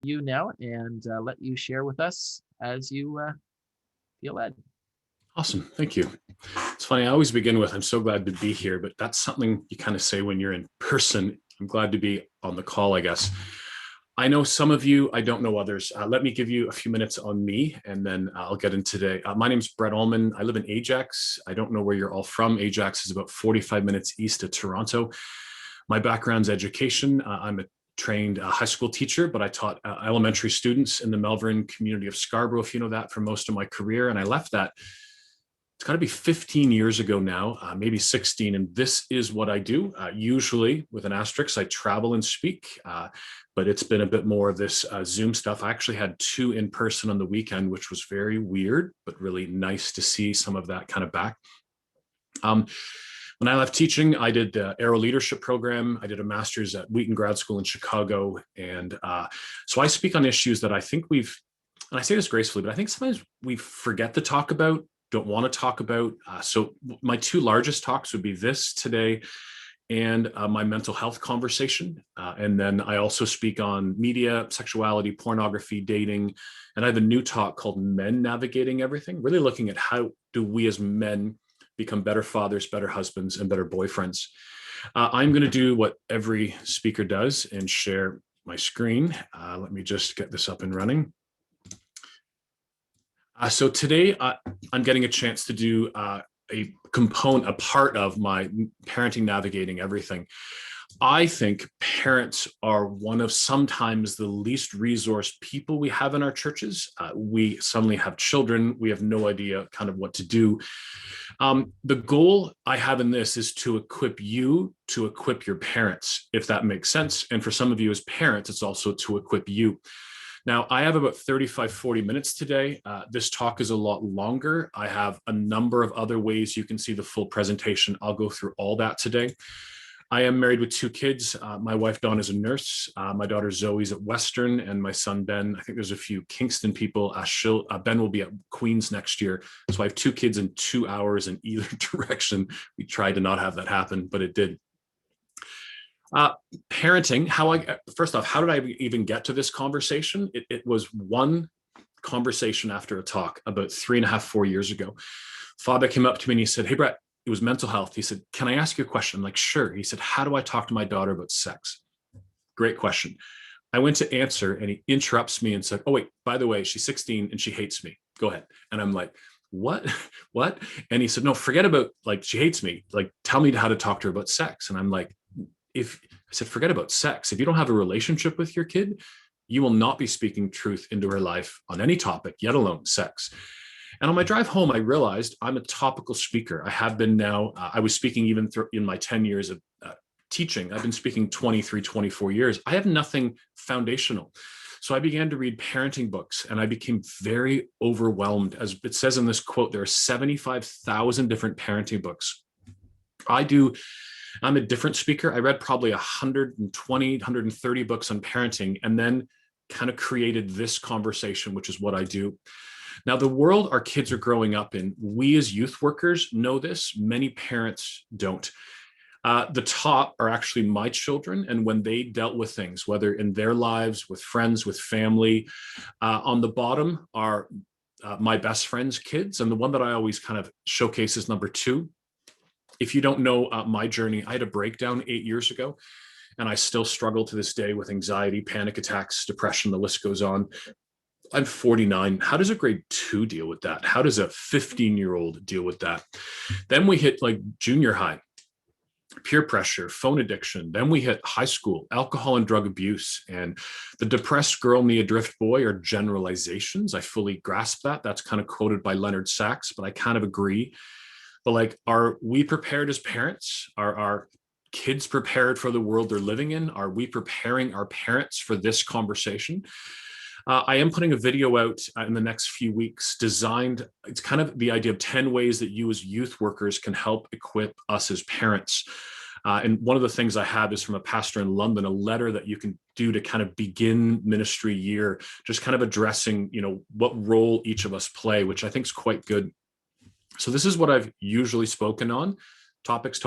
you now and let you share with us as you feel led. Awesome. Thank you. It's funny. I always begin with, I'm so glad to be here, but that's something you kind of say when you're in person. I'm glad to be on the call, I guess. I know some of you, I don't know others. Let me give you a few minutes on me, and then I'll get into today. My name is Brett Ullman. I live in Ajax. I don't know where you're all from. Ajax is about 45 minutes east of Toronto. My background's education. I'm a trained high school teacher, but I taught elementary students in the Melbourne community of Scarborough, if you know that, for most of my career. And I left that, it's got to be 15 years ago now, maybe 16. And this is what I do. Usually with an asterisk, I travel and speak, but it's been a bit more of this Zoom stuff. I actually had 2 in person on the weekend, which was very weird, but really nice to see some of that kind of back. When I left teaching, I did the Aero Leadership Program. I did a master's at Wheaton Grad School in Chicago. And so I speak on issues that I think and I say this gracefully, but I think sometimes we forget to talk about, don't want to talk about. So my 2 largest talks would be this today and my mental health conversation. And then I also speak on media, sexuality, pornography, dating. And I have a new talk called Men Navigating Everything, really looking at how do we as men become better fathers, better husbands, and better boyfriends. I'm going to do what every speaker does and share my screen. Let me just get this up and running. So today I'm getting a chance to do a part of my Parenting Navigating Everything. I think parents are one of sometimes the least resourced people we have in our churches. We suddenly have children. We have no idea kind of what to do. The goal I have in this is to equip you to equip your parents, if that makes sense. And for some of you as parents, it's also to equip you. Now, I have about 35, 40 minutes today. This talk is a lot longer. I have a number of other ways you can see the full presentation. I'll go through all that today. I am married with 2 kids. My wife, Dawn, is a nurse. My daughter, Zoe's at Western, and my son, Ben, I think there's a few Kingston people. Ben will be at Queen's next year. So I have 2 kids in 2 hours in either direction. We tried to not have that happen, but it did. Parenting, first off, how did I even get to this conversation? It was one conversation after a talk about 3.5, 4 years ago. Father came up to me and he said, "Hey, Brett," it was mental health. He said, "Can I ask you a question?" I'm like, "Sure." He said, "How do I talk to my daughter about sex?" Great question. I went to answer and he interrupts me and said, "Oh, wait, by the way, she's 16 and she hates me. Go ahead." And I'm like, "What? What?" And he said, "No, forget about like she hates me. Like, tell me how to talk to her about sex." And I'm like, I said, "Forget about sex. If you don't have a relationship with your kid, you will not be speaking truth into her life on any topic, yet alone sex." And on my drive home, I realized I'm a topical speaker. I have been now. I was speaking even in my 10 years of teaching. I've been speaking 23, 24 years. I have nothing foundational. So I began to read parenting books and I became very overwhelmed. As it says in this quote, there are 75,000 different parenting books. I'm a different speaker. I read probably 120, 130 books on parenting and then kind of created this conversation, which is what I do. Now, the world our kids are growing up in, we as youth workers know this. Many parents don't. The top are actually my children. And when they dealt with things, whether in their lives, with friends, with family, on the bottom are my best friend's kids. And the one that I always kind of showcase is number 2. If you don't know my journey, I had a breakdown 8 years ago, and I still struggle to this day with anxiety, panic attacks, depression, the list goes on. I'm 49. How does a grade 2 deal with that? How does a 15-year-old deal with that? Then we hit like junior high, peer pressure, phone addiction. Then we hit high school, alcohol and drug abuse. And the depressed girl and the adrift boy are generalizations. I fully grasp that. That's kind of quoted by Leonard Sachs, but I kind of agree. But like, are we prepared as parents? Are our kids prepared for the world they're living in? Are we preparing our parents for this conversation? I am putting a video out in the next few weeks designed, it's kind of the idea of 10 ways that you as youth workers can help equip us as parents. And one of the things I have is from a pastor in London, a letter that you can do to kind of begin ministry year, just kind of addressing, what role each of us play, which I think is quite good. So this is what I've usually spoken on, topics.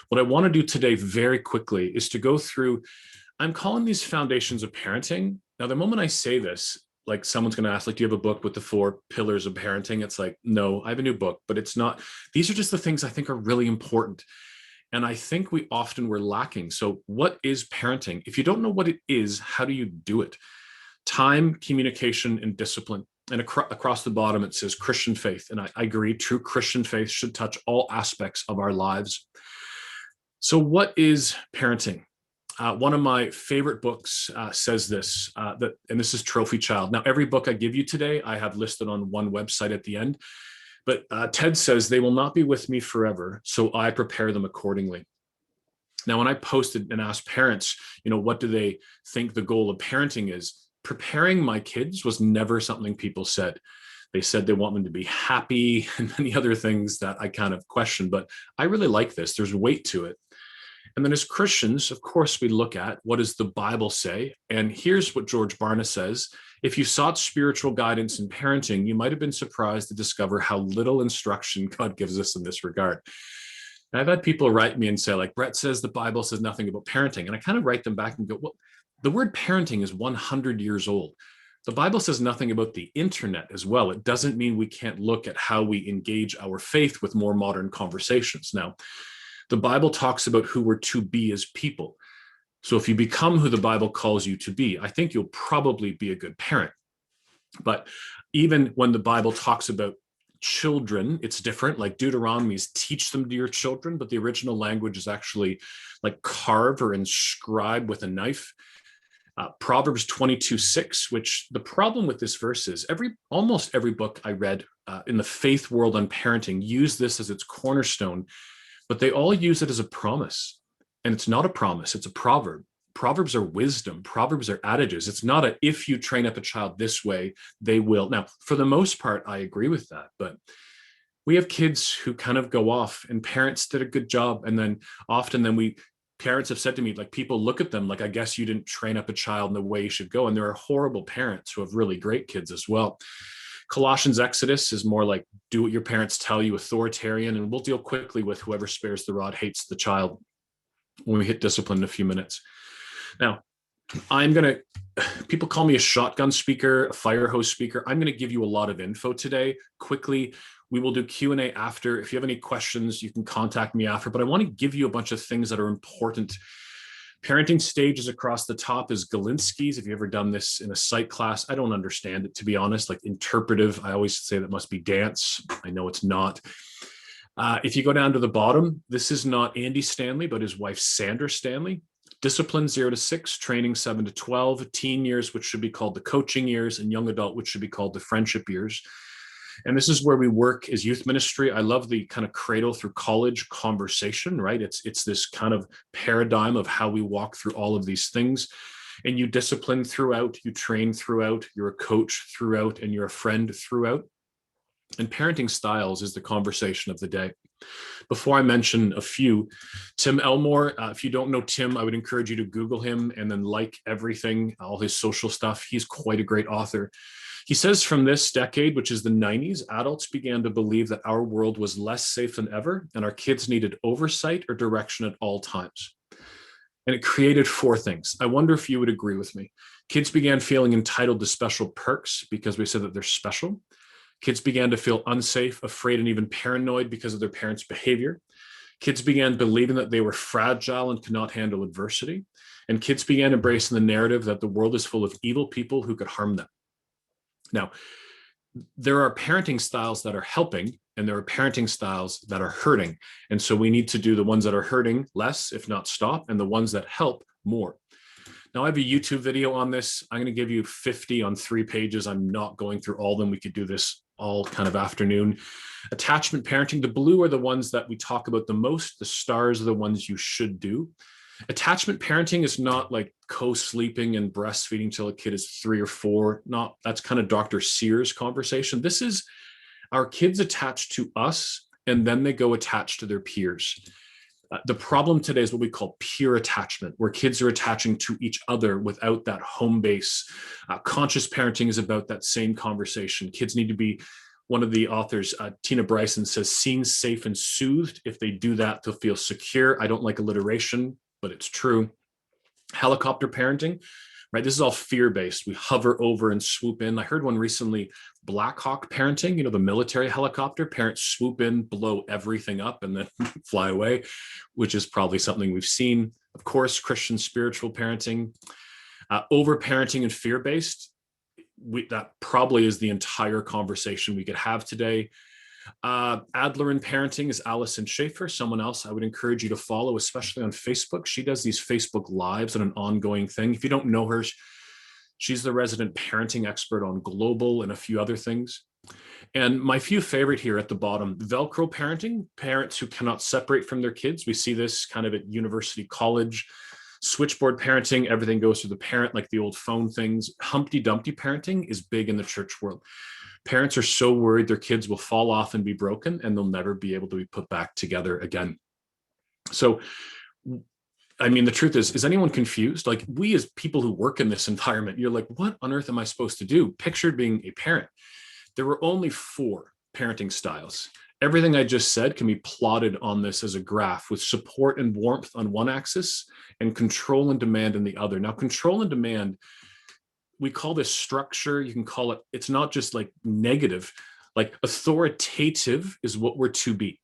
What I want to do today very quickly is to go through, I'm calling these foundations of parenting. Now, the moment I say this, like someone's going to ask, like, do you have a book with the 4 pillars of parenting? It's like, no, I have a new book, but it's not. These are just the things I think are really important. And I think we often were lacking. So what is parenting? If you don't know what it is, how do you do it? Time, communication, and discipline. And across the bottom, it says Christian faith. And I agree, true Christian faith should touch all aspects of our lives. So what is parenting? One of my favorite books says this, and this is Trophy Child. Now, every book I give you today, I have listed on one website at the end. But Ted says, they will not be with me forever, so I prepare them accordingly. Now, when I posted and asked parents, what do they think the goal of parenting is? Preparing my kids was never something people said. They said they want them to be happy and many other things that I kind of questioned, but I really like this. There's weight to it. And then as Christians, of course, we look at what does the Bible say? And here's what George Barna says. If you sought spiritual guidance in parenting, you might have been surprised to discover how little instruction God gives us in this regard. And I've had people write me and say, like, Brett says the Bible says nothing about parenting. And I kind of write them back and go, well, the word parenting is 100 years old. The Bible says nothing about the internet as well. It doesn't mean we can't look at how we engage our faith with more modern conversations. Now, the Bible talks about who we're to be as people. So if you become who the Bible calls you to be, I think you'll probably be a good parent. But even when the Bible talks about children, it's different. Like Deuteronomy is teach them to your children, but the original language is actually like carve or inscribe with a knife. Proverbs 22:6, which the problem with this verse is almost every book I read in the faith world on parenting use this as its cornerstone, but they all use it as a promise. And it's not a promise, it's a proverb. Proverbs are wisdom. Proverbs are adages. It's not a, if you train up a child this way, they will. Now, for the most part, I agree with that. But we have kids who kind of go off and parents did a good job. And then parents have said to me, like, people look at them like, I guess you didn't train up a child in the way you should go. And there are horrible parents who have really great kids as well. Colossians Exodus is more like, do what your parents tell you, authoritarian, and we'll deal quickly with whoever spares the rod hates the child when we hit discipline in a few minutes. Now, people call me a shotgun speaker, a fire hose speaker. I'm going to give you a lot of info today. Quickly, we will do Q&A after. If you have any questions, you can contact me after, but I want to give you a bunch of things that are important. Parenting stages across the top is Galinsky's. If you've ever done this in a psych class, I don't understand it, to be honest. Like interpretive, I always say that must be dance. I know it's not. If you go down to the bottom, this is not Andy Stanley, but his wife, Sandra Stanley. Discipline 0 to 6, training 7 to 12, teen years, which should be called the coaching years, and young adult, which should be called the friendship years. And this is where we work as youth ministry. I love the kind of cradle through college conversation, right? It's this kind of paradigm of how we walk through all of these things. And you discipline throughout, you train throughout, you're a coach throughout, and you're a friend throughout. And parenting styles is the conversation of the day. Before I mention a few, Tim Elmore, if you don't know Tim, I would encourage you to Google him and then like everything, all his social stuff. He's quite a great author. He says from this decade, which is the 90s, adults began to believe that our world was less safe than ever, and our kids needed oversight or direction at all times. And it created 4 things. I wonder if you would agree with me. Kids began feeling entitled to special perks because we said that they're special. Kids began to feel unsafe, afraid, and even paranoid because of their parents' behavior. Kids began believing that they were fragile and could not handle adversity. And kids began embracing the narrative that the world is full of evil people who could harm them. Now, there are parenting styles that are helping, and there are parenting styles that are hurting. And so we need to do the ones that are hurting less, if not stop, and the ones that help more. Now, I have a YouTube video on this. I'm going to give you 50 on 3 pages. I'm not going through all of them. We could do this all kind of afternoon. Attachment parenting, the blue are the ones that we talk about the most. The stars are the ones you should do. Attachment parenting is not like co-sleeping and breastfeeding till a kid is 3 or 4. That's kind of Dr. Sears conversation. This is our kids attached to us, and then they go attached to their peers. The problem today is what we call peer attachment, where kids are attaching to each other without that home base. Conscious parenting is about that same conversation. Kids need to be, one of the authors, Tina Bryson, says, seen, safe, and soothed. If they do that, they'll feel secure. I don't like alliteration, but it's true. Helicopter parenting, right? This is all fear-based. We hover over and swoop in. I heard one recently, Black Hawk parenting, the military helicopter. Parents swoop in, blow everything up, and then fly away, which is probably something we've seen. Of course, Christian spiritual parenting, over-parenting and fear-based. That probably is the entire conversation we could have today. Adler in Parenting is Allison Schaefer, someone else I would encourage you to follow, especially on Facebook. She does these Facebook Lives on an ongoing thing. If you don't know her, she's the resident parenting expert on Global and a few other things. And my few favorite here at the bottom, Velcro Parenting, parents who cannot separate from their kids. We see this kind of at university, college. Switchboard parenting, everything goes through the parent, like the old phone things. Humpty Dumpty parenting is big in the church world. Parents are so worried their kids will fall off and be broken, and they'll never be able to be put back together again. So, I mean, the truth is anyone confused? Like, we as people who work in this environment, you're like, what on earth am I supposed to do? Picture being a parent. There were only 4 parenting styles. Everything I just said can be plotted on this as a graph with support and warmth on one axis and control and demand in the other. Now, control and demand, we call this structure. You can call it, it's not just like negative, like authoritative is what we're to be.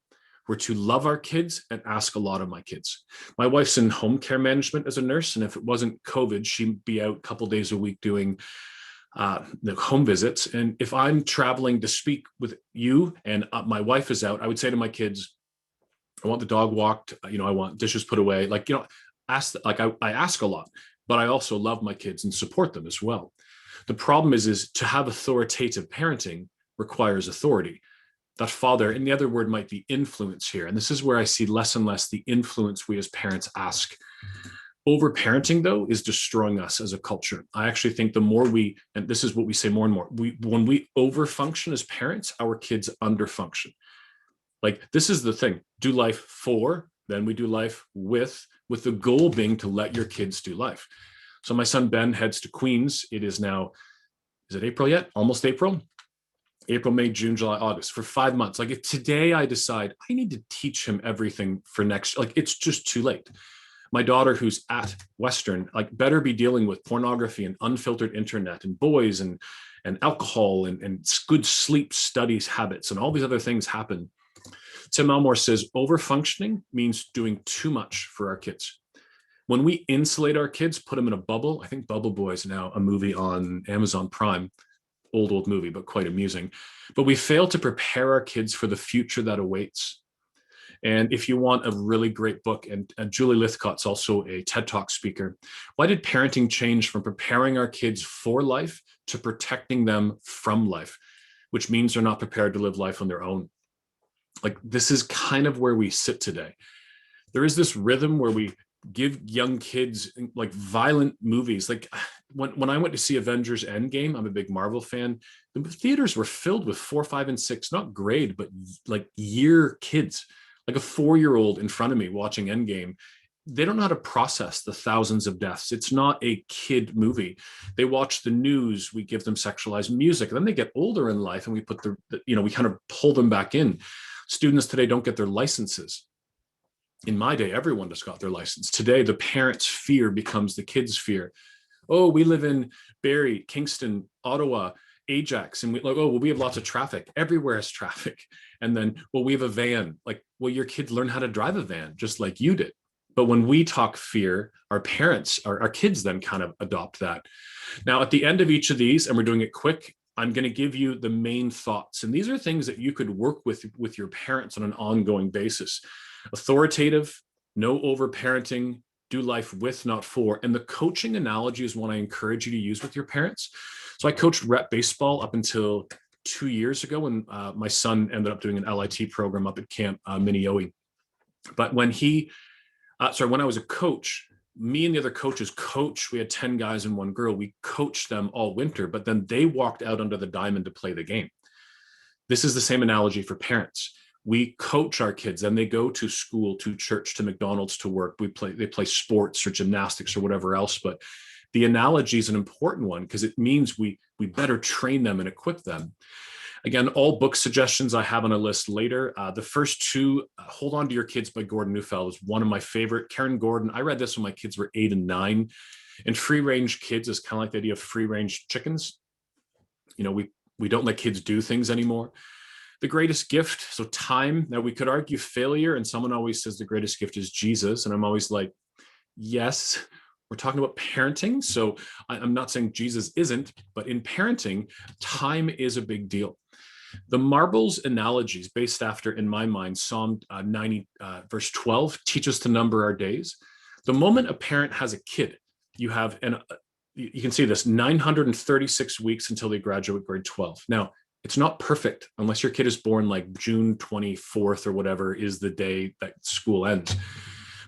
We're to love our kids and ask a lot of my kids. My wife's in home care management as a nurse, and if it wasn't COVID, she'd be out a couple days a week doing the home visits. And if I'm traveling to speak with you and my wife is out, I would say to my kids, I want the dog walked, I want dishes put away. Like, I ask a lot, but I also love my kids and support them as well. The problem is to have authoritative parenting requires authority. That father, and the other word might be influence here. And this is where I see less and less the influence we as parents ask. Over-parenting, though, is destroying us as a culture. I actually think the more and this is what we say more and more, when we over-function as parents, our kids under-function. Like, this is the thing. Do life for, then we do life with the goal being to let your kids do life. So my son, Ben, heads to Queens. It is now, is it April yet? Almost April. April, May, June, July, August, for 5 months. Like, if today I decide I need to teach him everything for next, like, it's just too late. My daughter, who's at Western, like, better be dealing with pornography and unfiltered internet and boys and alcohol and good sleep studies habits and all these other things happen. Tim Elmore says over-functioning means doing too much for our kids. When we insulate our kids, put them in a bubble, I think Bubble Boy is now a movie on Amazon Prime, old movie, but quite amusing. But we fail to prepare our kids for the future that awaits. And if you want a really great book, and Julie Lythcott's also a TED Talk speaker, why did parenting change from preparing our kids for life to protecting them from life, which means they're not prepared to live life on their own? Like, this is kind of where we sit today. There is this rhythm where we give young kids like violent movies. Like, when I went to see Avengers Endgame, I'm a big Marvel fan. The theaters were filled with 4, 5, and 6, not grade, but like year kids. Like a 4-year-old in front of me watching Endgame, they don't know how to process the thousands of deaths. It's not a kid movie. They watch the news, we give them sexualized music, and then they get older in life and we put we kind of pull them back in. Students today don't get their licenses. In my day, everyone just got their license. Today, the parents' fear becomes the kids' fear. Oh, we live in Barrie, Kingston, Ottawa, Ajax, and we have lots of traffic. Everywhere is traffic. And then, we have a van. Like, your kids learn how to drive a van just like you did. But when we talk fear, our parents, our kids then kind of adopt that. Now, at the end of each of these, and we're doing it quick, I'm going to give you the main thoughts. And these are things that you could work with your parents on an ongoing basis. Authoritative, no over-parenting, do life with, not for. And the coaching analogy is one I encourage you to use with your parents. So I coached rep baseball up until 2 years ago when my son ended up doing an LIT program up at Camp Minneoe. But when I was a coach, me and the other coaches we had 10 guys and 1 girl. We coached them all winter, but then they walked out under the diamond to play the game. This is the same analogy for parents. We coach our kids and they go to school, to church, to McDonald's, to work. They play sports or gymnastics or whatever else. But the analogy is an important one because it means we better train them and equip them. Again, all book suggestions I have on a list later. The first 2, Hold On to Your Kids by Gordon Neufeld, is one of my favorite. Karen Gordon, I read this when my kids were 8 and 9. And free range kids is kind of like the idea of free range chickens. We don't let kids do things anymore. The greatest gift, so time. Now we could argue failure, and someone always says the greatest gift is Jesus. And I'm always like, yes, we're talking about parenting. So I'm not saying Jesus isn't, but in parenting, time is a big deal. The marbles analogy is based after, in my mind, Psalm 90, verse 12, teach us to number our days. The moment a parent has a kid, you have, and you can see this, 936 weeks until they graduate grade 12. Now, it's not perfect unless your kid is born like June 24th or whatever is the day that school ends.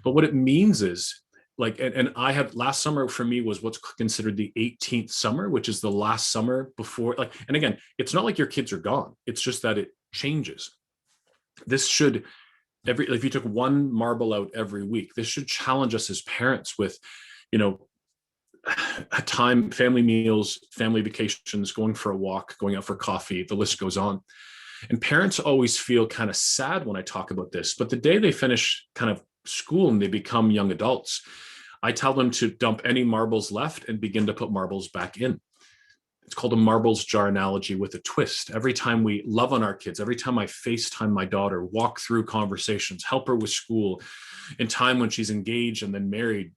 But what it means is, like, and I had, last summer for me was what's considered the 18th summer, which is the last summer before, like, and again, it's not like your kids are gone. It's just that it changes. This should, if you took one marble out every week, this should challenge us as parents with, time, family meals, family vacations, going for a walk, going out for coffee, the list goes on. And parents always feel kind of sad when I talk about this, but the day they finish kind of school and they become young adults, I tell them to dump any marbles left and begin to put marbles back in. It's called a marbles jar analogy with a twist. Every time we love on our kids, every time I FaceTime my daughter, walk through conversations, help her with school, in time when she's engaged and then married,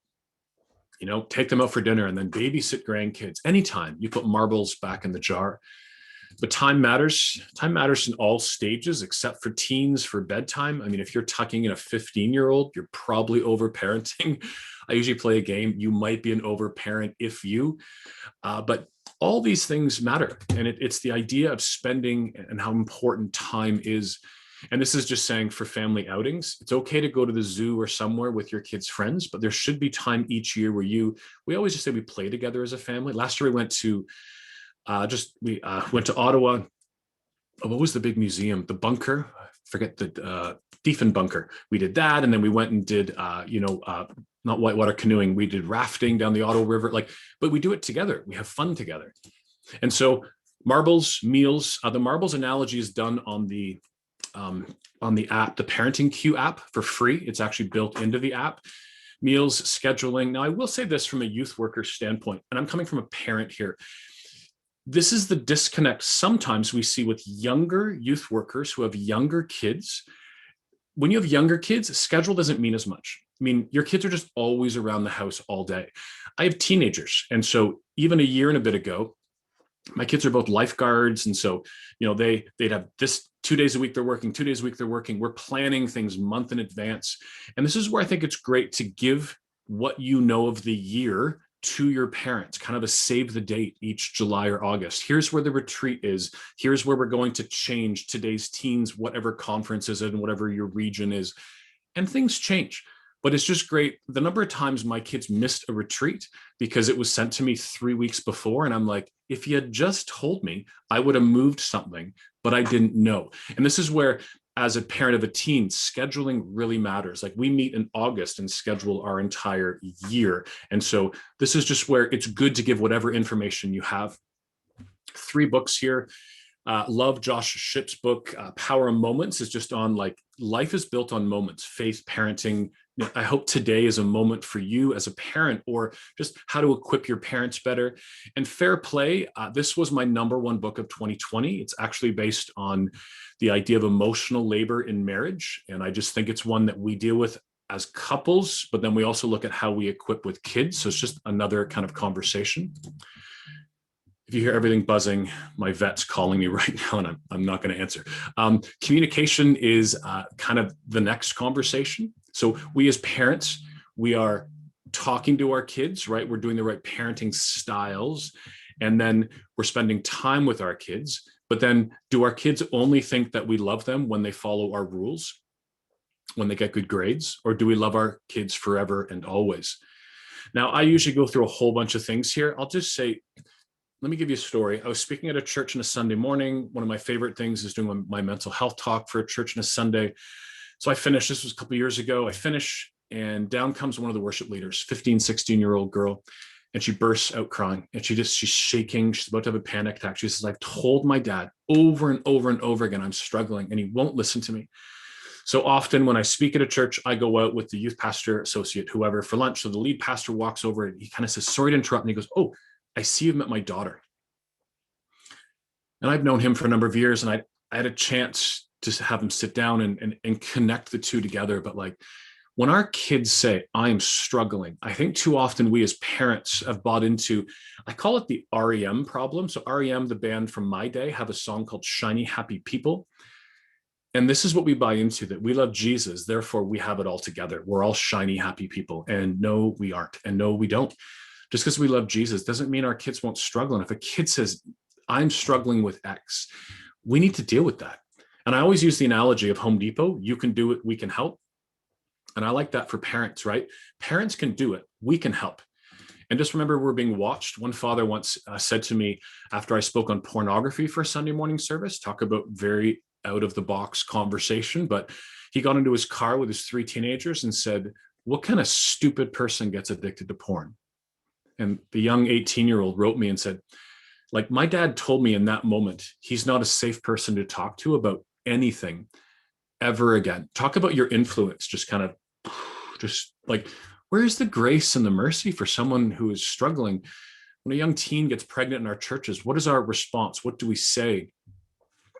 take them out for dinner and then babysit grandkids, anytime you put marbles back in the jar. But time matters. Time matters in all stages, except for teens, for bedtime. I mean, if you're tucking in a 15-year-old, you're probably over-parenting. I usually play a game. You might be an over-parent if you, but all these things matter. And it's the idea of spending and how important time is. And this is just saying for family outings, it's okay to go to the zoo or somewhere with your kids' friends, but there should be time each year where we always just say we play together as a family. Last year we went to Ottawa. Oh, what was the big museum? The bunker. I forget the Diefenbunker. We did that, and then we went and did not whitewater canoeing. We did rafting down the Ottawa River. But we do it together. We have fun together. And so marbles, meals. The marbles analogy is done on the app, the Parenting Queue app, for free. It's actually built into the app. Meals, scheduling. Now, I will say this from a youth worker standpoint, and I'm coming from a parent here. This is the disconnect sometimes we see with younger youth workers who have younger kids. When you have younger kids, schedule doesn't mean as much. I mean, your kids are just always around the house all day. I have teenagers. And so even a year and a bit ago, my kids are both lifeguards. And so, they'd have this 2 days a week they're working, 2 days a week they're working. We're planning things month in advance. And this is where I think it's great to give what you know of the year to your parents, kind of a save the date each July or August. Here's where the retreat is. Here's where we're going to change today's teens, whatever conference is in whatever your region is. And things change. But it's just great. The number of times my kids missed a retreat because it was sent to me 3 weeks before. And I'm like, if you had just told me, I would have moved something, but I didn't know. And this is where, as a parent of a teen, scheduling really matters. Like, we meet in August and schedule our entire year. And so this is just where it's good to give whatever information you have. 3 books here. Love Josh Shipp's book, Power of Moments, is just on life is built on moments, faith, parenting. I hope today is a moment for you as a parent, or just how to equip your parents better. And Fair Play, this was my #1 book of 2020. It's actually based on the idea of emotional labor in marriage. And I just think it's one that we deal with as couples, but then we also look at how we equip with kids. So it's just another kind of conversation. If you hear everything buzzing, my vet's calling me right now, and I'm not going to answer. Communication is kind of the next conversation. So we as parents, we are talking to our kids, right? We're doing the right parenting styles, and then we're spending time with our kids. But then, do our kids only think that we love them when they follow our rules, when they get good grades, or do we love our kids forever and always? Now, I usually go through a whole bunch of things here. I'll just say, let me give you a story. I was speaking at a church on a Sunday morning. One of my favorite things is doing my mental health talk for a church on a Sunday. So I finished, this was a couple of years ago. I finish, and down comes one of the worship leaders, 15, 16-year-old girl. And she bursts out crying, and she's shaking. She's about to have a panic attack. She says, I've told my dad over and over and over again, I'm struggling, and he won't listen to me. So often when I speak at a church, I go out with the youth pastor, associate, whoever, for lunch. So the lead pastor walks over and he kind of says, sorry to interrupt. And he goes, oh, I see you've met my daughter. And I've known him for a number of years, and I had a chance to have him sit down and connect the two together. But like, when our kids say, I'm struggling, I think too often we as parents have bought into, I call it the REM problem. So REM, the band from my day, have a song called Shiny Happy People. And this is what we buy into, that we love Jesus, therefore we have it all together. We're all shiny, happy people. And no, we aren't. And no, we don't. Just because we love Jesus doesn't mean our kids won't struggle. And if a kid says, I'm struggling with X, we need to deal with that. And I always use the analogy of Home Depot. You can do it, we can help. And I like that for parents, right? Parents can do it, we can help. And just remember, we're being watched. One father once said to me, after I spoke on pornography for a Sunday morning service, talk about very out of the box conversation, but he got into his car with his 3 teenagers and said, what kind of stupid person gets addicted to porn? And the young 18-year-old wrote me and said, like, my dad told me in that moment, he's not a safe person to talk to about anything ever again. Talk about your influence, just like, where's the grace and the mercy for someone who is struggling? When a young teen gets pregnant in our churches, what is our response? What do we say?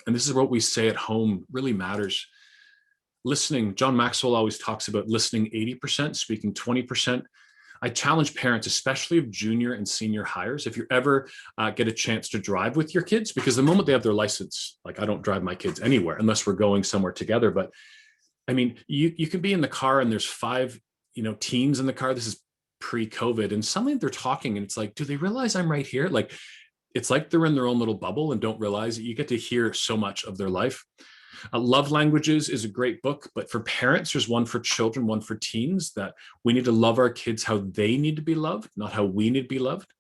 And this is what we say at home really matters. Listening, John Maxwell always talks about listening 80%, speaking 20%. I challenge parents, especially of junior and senior hires, if you ever get a chance to drive with your kids, because the moment they have their license, like, I don't drive my kids anywhere unless we're going somewhere together. But I mean, you can be in the car and there's 5, teens in the car. This is pre-COVID, and suddenly they're talking and it's like, do they realize I'm right here? Like, it's like they're in their own little bubble and don't realize that you get to hear so much of their life. Love Languages is a great book, but for parents, there's one for children, one for teens, that we need to love our kids how they need to be loved, not how we need to be loved.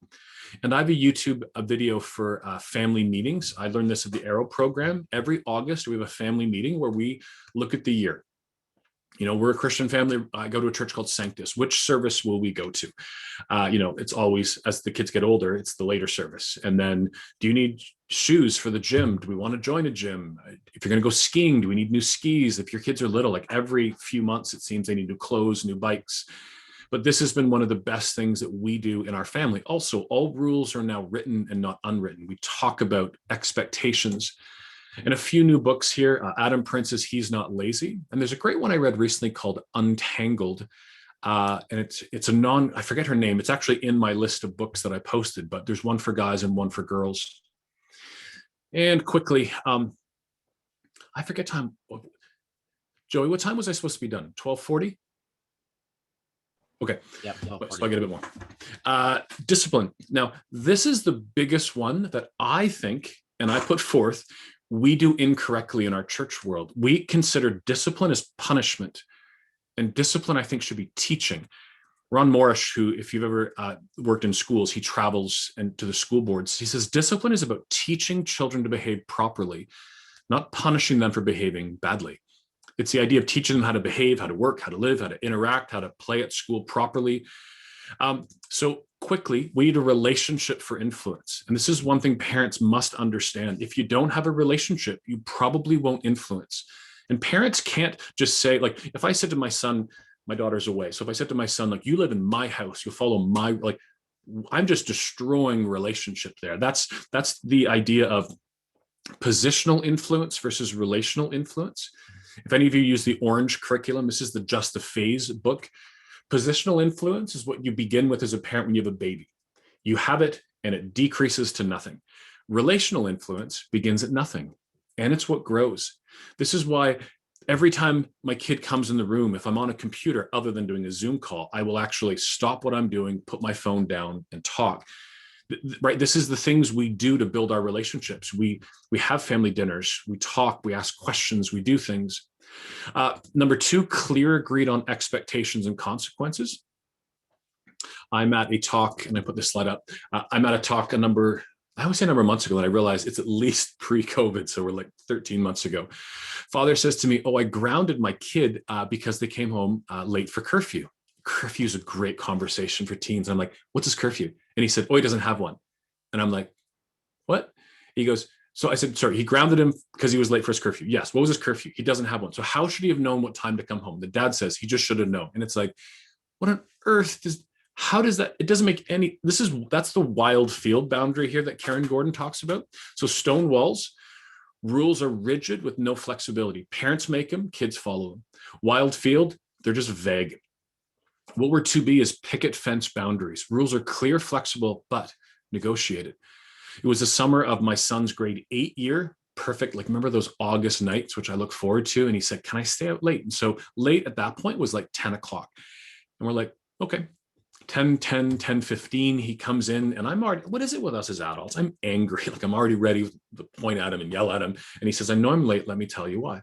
And I have a video for family meetings. I learned this at the Arrow program. Every August, we have a family meeting where we look at the year. We're a Christian family. I go to a church called Sanctus. Which service will we go to? It's always, as the kids get older, it's the later service. And then, do you need shoes for the gym? Do we want to join a gym? If you're going to go skiing, do we need new skis? If your kids are little, like every few months, it seems they need new clothes, new bikes. But this has been one of the best things that we do in our family. Also, all rules are now written and not unwritten. We talk about expectations. And a few new books here. Adam Prince's He's Not Lazy. And there's a great one I read recently called Untangled. And it's I forget her name. It's actually in my list of books that I posted, but there's one for guys and one for girls. And quickly, I forget time. Joey, what time was I supposed to be done? 12:40? Okay. Yep, so I get a bit more. Discipline. Now, this is the biggest one that I think, and I put forth, we do incorrectly in our church world. We consider discipline as punishment, and discipline, I think, should be teaching. Ron Morish, who, if you've ever worked in schools, he travels and to the school boards. He says discipline is about teaching children to behave properly, not punishing them for behaving badly. It's the idea of teaching them how to behave, how to work, how to live, how to interact, how to play at school properly. So quickly, we need a relationship for influence. And this is one thing parents must understand. If you don't have a relationship, you probably won't influence. And parents can't just say, like, if I said to my son, my daughter's away. So if I said to my son, like, you live in my house, you'll follow my, like, I'm just destroying relationship there. That's the idea of positional influence versus relational influence. If any of you use the Orange curriculum, this is the Just the Phase book. Positional influence is what you begin with as a parent when you have a baby. You have it and it decreases to nothing. Relational influence begins at nothing, and it's what grows. This is why every time my kid comes in the room, if I'm on a computer other than doing a Zoom call, I will actually stop what I'm doing, put my phone down, and talk. Right? This is the things we do to build our relationships. We have family dinners, we talk, we ask questions, we do things. Number 2, clear, agreed on expectations and consequences. I'm at a talk, and I put this slide up. I'm at a talk I always say a number of months ago, and I realized it's at least pre-COVID, so we're like 13 months ago. Father says to me, oh, I grounded my kid because they came home late for curfew. Curfew is a great conversation for teens. I'm like, what's his curfew? And he said, oh, he doesn't have one. And I'm like, what? He goes, So I said, sorry, he grounded him because he was late for his curfew. Yes. What was his curfew? He doesn't have one. So how should he have known what time to come home? The dad says he just should have known. And it's like, what on earth how does that, it doesn't make any, that's the wild field boundary here that Karen Gordon talks about. So stone walls, rules are rigid with no flexibility. Parents make them, kids follow them. Wild field, they're just vague. What we're to be is picket fence boundaries. Rules are clear, flexible, but negotiated. It was the summer of my son's grade 8 year. Perfect. Like, remember those August nights, which I look forward to? And he said, can I stay out late? And so late at that point was like 10 o'clock. And we're like, okay, 10:15, he comes in and I'm already, what is it with us as adults? I'm angry. Like, I'm already ready to point at him and yell at him. And he says, I know I'm late. Let me tell you why.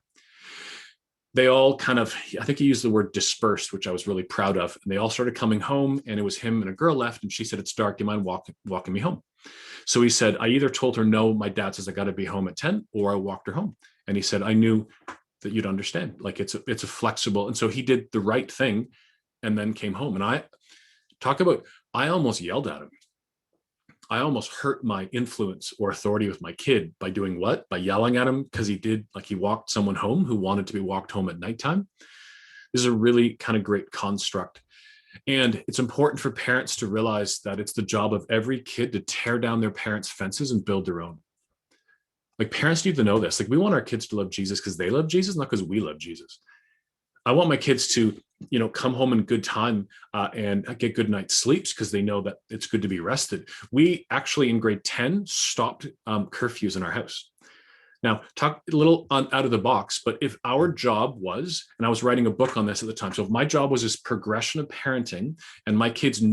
They all kind of, I think he used the word dispersed, which I was really proud of. And they all started coming home, and it was him and a girl left. And she said, it's dark. Do you mind walking me home? So he said, I either told her, no, my dad says I got to be home at 10, or I walked her home. And he said, I knew that you'd understand. Like, it's a flexible. And so he did the right thing and then came home. And I almost yelled at him. I almost hurt my influence or authority with my kid by doing what? By yelling at him because he walked someone home who wanted to be walked home at nighttime. This is a really kind of great construct. And it's important for parents to realize that it's the job of every kid to tear down their parents' fences and build their own. Like, parents need to know this. Like, we want our kids to love Jesus because they love Jesus, not because we love Jesus. I want my kids to, come home in good time and get good night's sleeps because they know that it's good to be rested. We actually in grade 10 stopped curfews in our house. Now, talk a little out of the box, but if our job was, and I was writing a book on this at the time, so if my job was this progression of parenting and my kids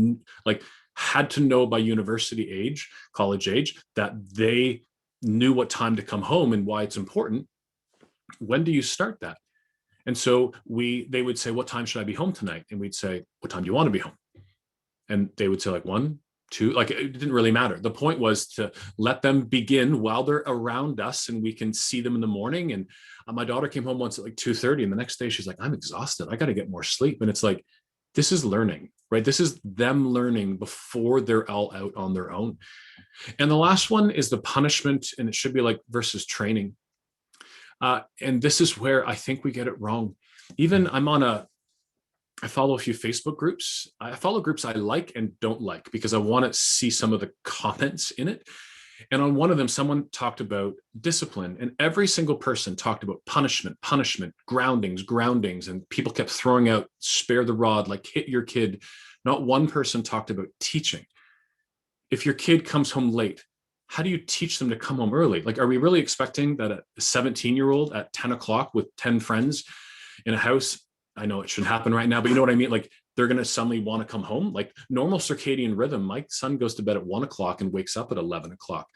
had to know by university age, college age, that they knew what time to come home and why it's important, when do you start that? And so they would say, what time should I be home tonight? And we'd say, what time do you want to be home? And they would say like 1, 2, like it didn't really matter. The point was to let them begin while they're around us and we can see them in the morning. And my daughter came home once at like 2:30, and the next day she's like, I'm exhausted. I got to get more sleep. And it's like, this is learning, right? This is them learning before they're all out on their own. And the last one is the punishment, and it should be like versus training. And this is where I think we get it wrong. Even I follow a few Facebook groups. I follow groups I like and don't like because I want to see some of the comments in it. And on one of them, someone talked about discipline, and every single person talked about punishment, groundings, and people kept throwing out spare the rod, like hit your kid. Not one person talked about teaching. If your kid comes home late, how do you teach them to come home early? Like, are we really expecting that a 17-year-old at 10 o'clock with 10 friends in a house, I know it shouldn't happen right now, but you know what I mean? Like, they're going to suddenly want to come home. Like, normal circadian rhythm, my son goes to bed at 1 o'clock and wakes up at 11 o'clock.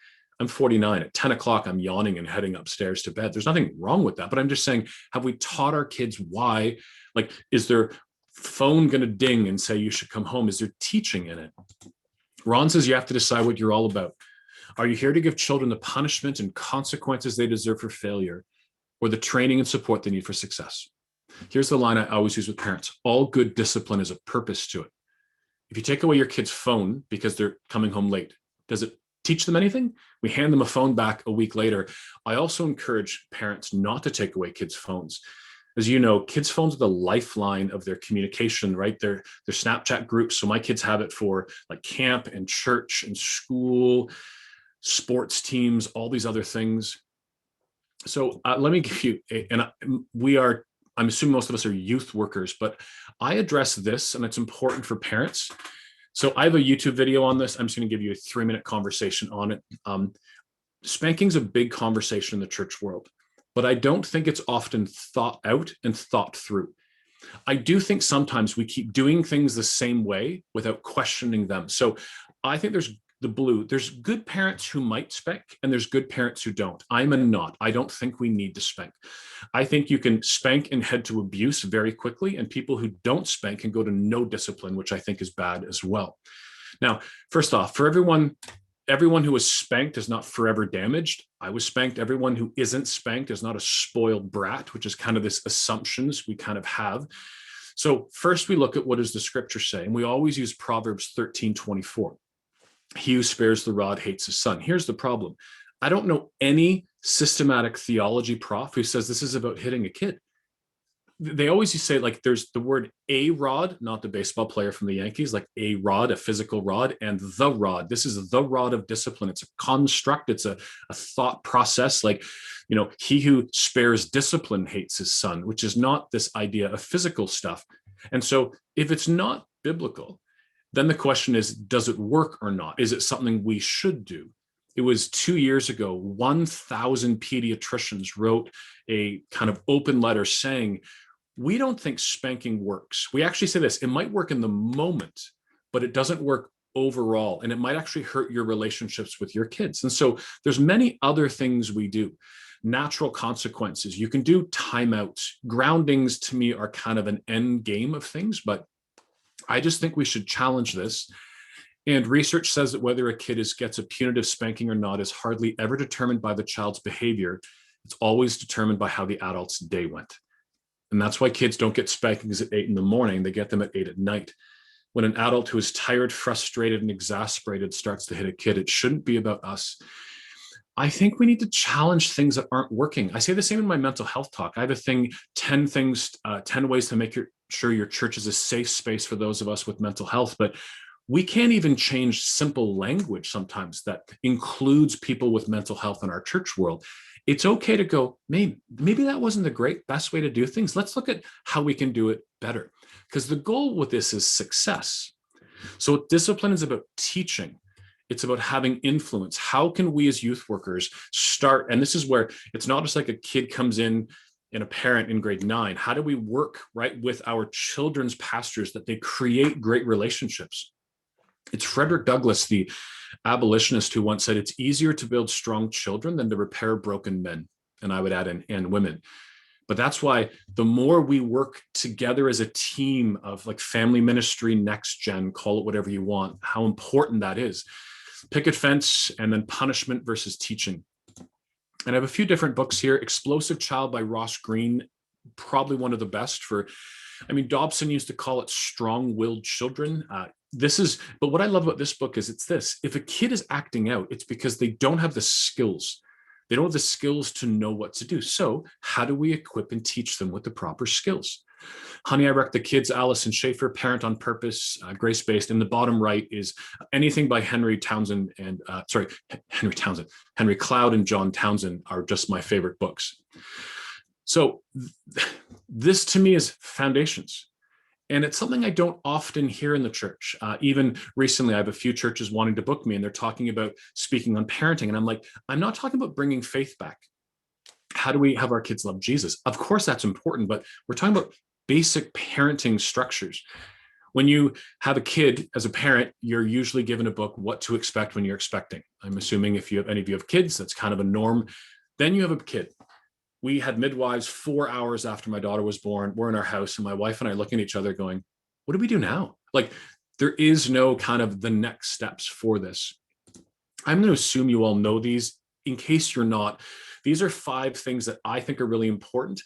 I'm 49. At 10 o'clock, I'm yawning and heading upstairs to bed. There's nothing wrong with that. But I'm just saying, have we taught our kids why? Like, is their phone going to ding and say you should come home? Is there teaching in it? Ron says you have to decide what you're all about. Are you here to give children the punishment and consequences they deserve for failure, or the training and support they need for success? Here's the line I always use with parents. All good discipline has a purpose to it. If you take away your kid's phone because they're coming home late, does it teach them anything? We hand them a phone back a week later. I also encourage parents not to take away kids' phones. As you know, kids' phones are the lifeline of their communication, right? They're Snapchat groups. So my kids have it for like camp and church and school, sports teams, all these other things. So let me give you, I'm assuming most of us are youth workers, but I address this, and it's important for parents. So I have a YouTube video on this. I'm just going to give you a 3-minute conversation on it. Spanking's a big conversation in the church world, but I don't think it's often thought out and thought through. I do think sometimes we keep doing things the same way without questioning them. So I think there's good parents who might spank, and there's good parents who don't. I'm a not. I don't think we need to spank. I think you can spank and head to abuse very quickly, and people who don't spank can go to no discipline, which I think is bad as well. Now, first off, for everyone who was spanked is not forever damaged. I was spanked. Everyone who isn't spanked is not a spoiled brat, which is kind of this assumptions we kind of have. So first we look at what does the scripture say, and we always use Proverbs 13:24. He who spares the rod hates his son. Here's the problem. I don't know any systematic theology prof who says this is about hitting a kid. They always say, like, there's the word a rod, not the baseball player from the Yankees, like a rod, a physical rod, and the rod. This is the rod of discipline. It's a construct. It's a thought process. Like, he who spares discipline hates his son, which is not this idea of physical stuff. And so if it's not biblical, then the question is, does it work or not? Is it something we should do? It was 2 years ago, 1,000 pediatricians wrote a kind of open letter saying, we don't think spanking works. We actually say this, it might work in the moment, but it doesn't work overall. And it might actually hurt your relationships with your kids. And so there's many other things we do. Natural consequences. You can do timeouts. Groundings to me are kind of an end game of things, but I just think we should challenge this. And research says that whether a kid gets a punitive spanking or not is hardly ever determined by the child's behavior. It's always determined by how the adult's day went. And that's why kids don't get spankings at 8 a.m. They get them at 8 p.m. When an adult who is tired, frustrated, and exasperated starts to hit a kid, it shouldn't be about us. I think we need to challenge things that aren't working. I say the same in my mental health talk. I have a thing, 10 ways to make sure your church is a safe space for those of us with mental health. But we can't even change simple language sometimes that includes people with mental health in our church world. It's okay to go, maybe that wasn't the best way to do things. Let's look at how we can do it better. Because the goal with this is success. So discipline is about teaching. It's about having influence. How can we as youth workers start? And this is where it's not just like a kid comes in and a parent in grade 9. How do we work right with our children's pastors that they create great relationships? It's Frederick Douglass, the abolitionist, who once said, it's easier to build strong children than to repair broken men. And I would add, and women. But that's why the more we work together as a team of like family ministry, next gen, call it whatever you want, how important that is. Picket fence, and then punishment versus teaching. And I have a few different books here. Explosive Child by Ross Greene, probably one of the best Dobson used to call it strong-willed children. But what I love about this book is it's this: if a kid is acting out, it's because they don't have the skills. They don't have the skills to know what to do. So how do we equip and teach them with the proper skills? Honey, I Wrecked the Kids, Allison Schaefer, Parent on Purpose, Grace-Based. In the bottom right is anything by Henry Cloud and John Townsend are just my favorite books. So this to me is foundations. And it's something I don't often hear in the church. Even recently, I have a few churches wanting to book me, and they're talking about speaking on parenting. And I'm like, I'm not talking about bringing faith back. How do we have our kids love Jesus? Of course, that's important, but we're talking about basic parenting structures. When you have a kid as a parent, you're usually given a book, What to Expect When You're Expecting. I'm assuming if any of you have kids, that's kind of a norm. Then you have a kid. We had midwives 4 hours after my daughter was born. We're in our house, and my wife and I looking at each other going, what do we do now? Like, there is no kind of the next steps for this. I'm going to assume you all know these. In case you're not, these are 5 things that I think are really important.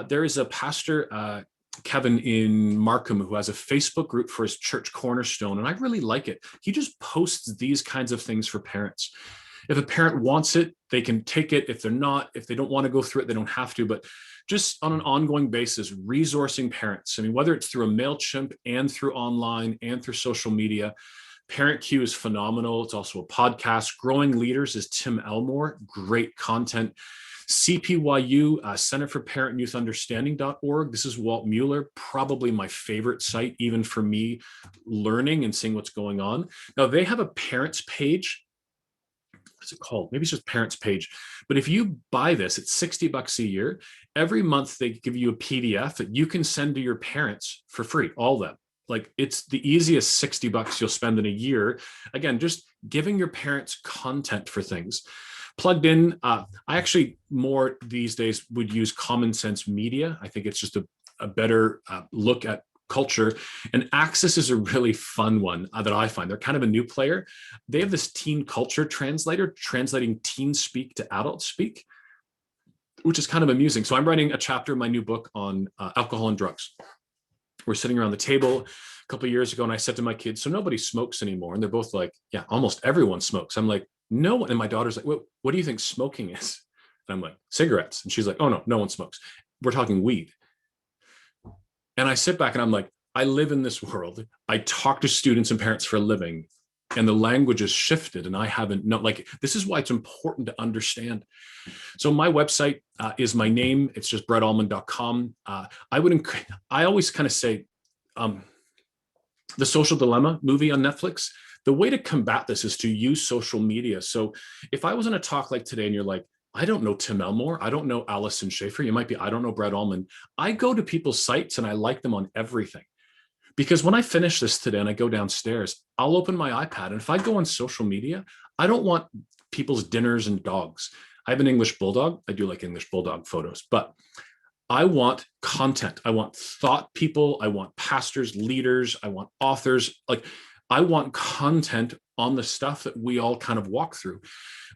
There is a pastor, Kevin in Markham, who has a Facebook group for his church Cornerstone, and I really like it. He just posts these kinds of things for parents. If a parent wants it, they can take it. If they don't want to go through it, they don't have to. But just on an ongoing basis, resourcing parents. Whether it's through a MailChimp and through online and through social media, Parent Q is phenomenal. It's also a podcast. Growing Leaders is Tim Elmore, great content. CPYU, Center for Parent and Youth Understanding.org. This is Walt Mueller, probably my favorite site, even for me, learning and seeing what's going on. Now, they have a parents page. What's it called? Maybe it's just parents page. But if you buy this, it's $60 a year. Every month, they give you a PDF that you can send to your parents for free, all of them. Like, it's the easiest $60 you'll spend in a year. Again, just giving your parents content for things. Plugged in, I actually more these days would use Common Sense Media. I think it's just a better look at culture. And Access is a really fun one that I find. They're kind of a new player. They have this teen culture translator translating teen speak to adult speak, which is kind of amusing. So I'm writing a chapter in my new book on alcohol and drugs. We're sitting around the table a couple of years ago, and I said to my kids, so nobody smokes anymore. And they're both like, yeah, almost everyone smokes. I'm like, no one. And my daughter's like, what do you think smoking is? And I'm like, cigarettes. And she's like, oh, no, no one smokes. We're talking weed. And I sit back and I'm like, I live in this world. I talk to students and parents for a living, and the language has shifted, and I haven't known. Like, this is why it's important to understand. So my website is my name. It's just brettallman.com. I always kind of say, the Social Dilemma movie on Netflix, the way to combat this is to use social media. So if I was in a talk like today and you're like, I don't know Tim Elmore, I don't know Allison Schaefer, you might be, I don't know Brett Ullman. I go to people's sites and I like them on everything. Because when I finish this today and I go downstairs, I'll open my iPad. And if I go on social media, I don't want people's dinners and dogs. I have an English bulldog. I do like English bulldog photos, but I want content. I want thought people. I want pastors, leaders. I want authors. Like, I want content on the stuff that we all kind of walk through.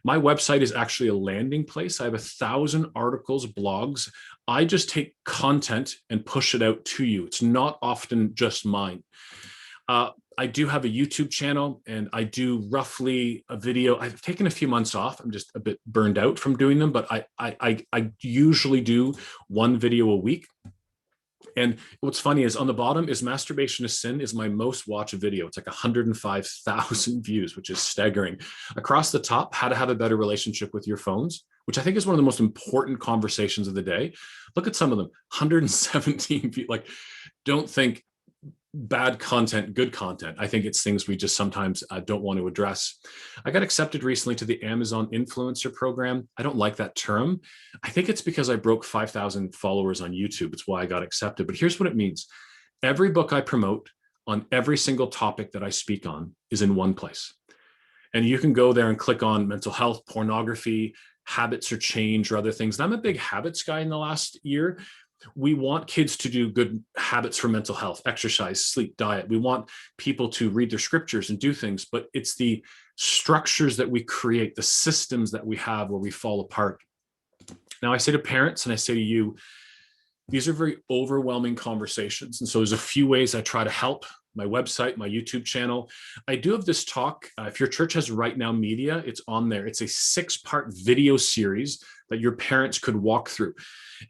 My website is actually a landing place. I have 1,000 articles, blogs. I just take content and push it out to you. It's not often just mine. I do have a YouTube channel, and I do roughly a video. I've taken a few months off. I'm just a bit burned out from doing them, but I usually do one video a week. And what's funny is on the bottom is Masturbation is Sin is my most watched video. It's like 105,000 views, which is staggering. Across the top, how to have a better relationship with your phones, which I think is one of the most important conversations of the day. Look at some of them, 117 views. Like, don't think bad content, good content. I think it's things we just sometimes don't want to address. I got accepted recently to the Amazon influencer program. I don't like that term. I think it's because I broke 5,000 followers on YouTube. It's why I got accepted. But here's what it means. Every book I promote on every single topic that I speak on is in one place. And you can go there and click on mental health, pornography, habits or change, or other things. And I'm a big habits guy in the last year. We want kids to do good habits for mental health, exercise, sleep, diet. We want people to read their scriptures and do things, but it's the structures that we create, the systems that we have where we fall apart. Now, I say to parents and I say to you, these are very overwhelming conversations. And so there's a few ways I try to help. My website, my YouTube channel. I do have this talk. If your church has Right Now Media, it's on there. It's a 6-part video series that your parents could walk through.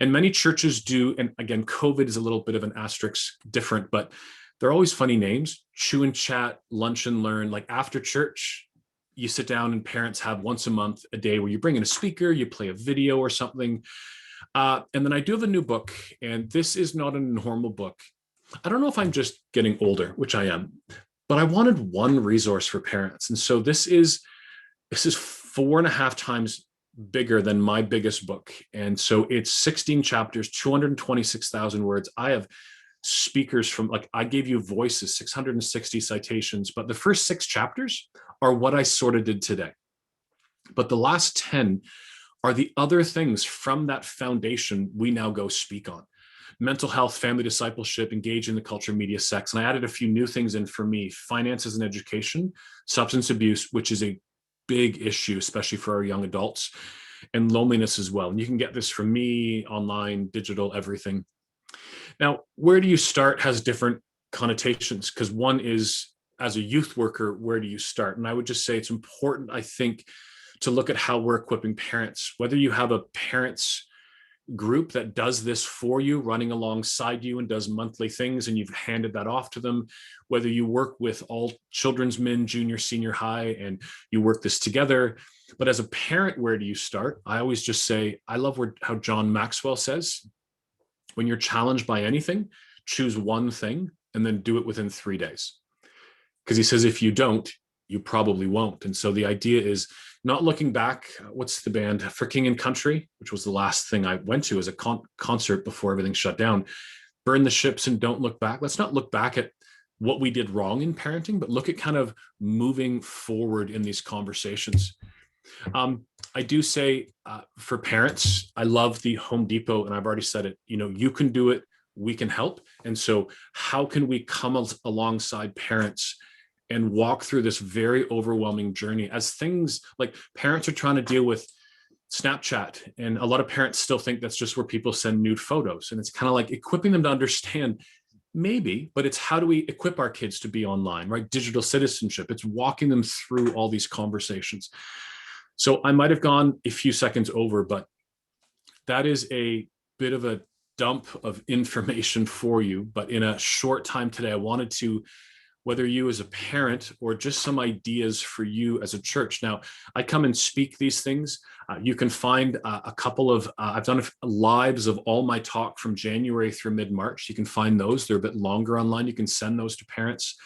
And many churches do. And again, COVID is a little bit of an asterisk different, but they're always funny names. Chew and Chat, Lunch and Learn. Like after church, you sit down and parents have once a month a day where you bring in a speaker, you play a video or something. And then I do have a new book, and this is not a normal book. I don't know if I'm just getting older, which I am, but I wanted one resource for parents. And so this is 4.5 times bigger than my biggest book. And so it's 16 chapters, 226,000 words. I have speakers from, like, I gave you voices, 660 citations, but the first 6 chapters are what I sort of did today. But the last 10 are the other things from that foundation we now go speak on. Mental health, family discipleship, engage in the culture, media, sex. And I added a few new things in for me: finances and education, substance abuse, which is a big issue, especially for our young adults, and loneliness as well. And you can get this from me, online, digital, everything. Now, where do you start has different connotations, because one is, as a youth worker, where do you start? And I would just say it's important, I think, to look at how we're equipping parents, whether you have a parents group that does this for you, running alongside you and does monthly things, and you've handed that off to them, whether you work with all children's men, junior, senior high, and you work this together. But as a parent, where do you start? I always just say, I love how John Maxwell says, when you're challenged by anything, choose one thing and then do it within 3 days. Because he says, if you don't, you probably won't. And so the idea is not looking back. What's the band For King and Country, which was the last thing I went to as a concert before everything shut down. Burn the ships and don't look back. Let's not look back at what we did wrong in parenting, but look at kind of moving forward in these conversations. I do say for parents, I love the Home Depot, and I've already said it, you can do it, we can help. And so how can we come alongside parents and walk through this very overwhelming journey, as things like parents are trying to deal with Snapchat. And a lot of parents still think that's just where people send nude photos. And it's kind of like equipping them to understand, maybe, but it's how do we equip our kids to be online, right? Digital citizenship. It's walking them through all these conversations. So I might have gone a few seconds over, but that is a bit of a dump of information for you. But in a short time today, I wanted to, whether you as a parent or just some ideas for you as a church. Now, I come and speak these things. You can find a couple of, I've done lives of all my talk from January through mid-March. You can find those. They're a bit longer online. You can send those to parents.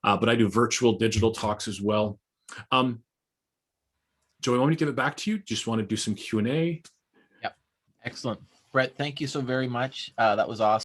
But I do virtual digital talks as well. Joey, want me to give it back to you? Just want to do some Q&A? Yep. Excellent. Brett, thank you so very much. That was awesome.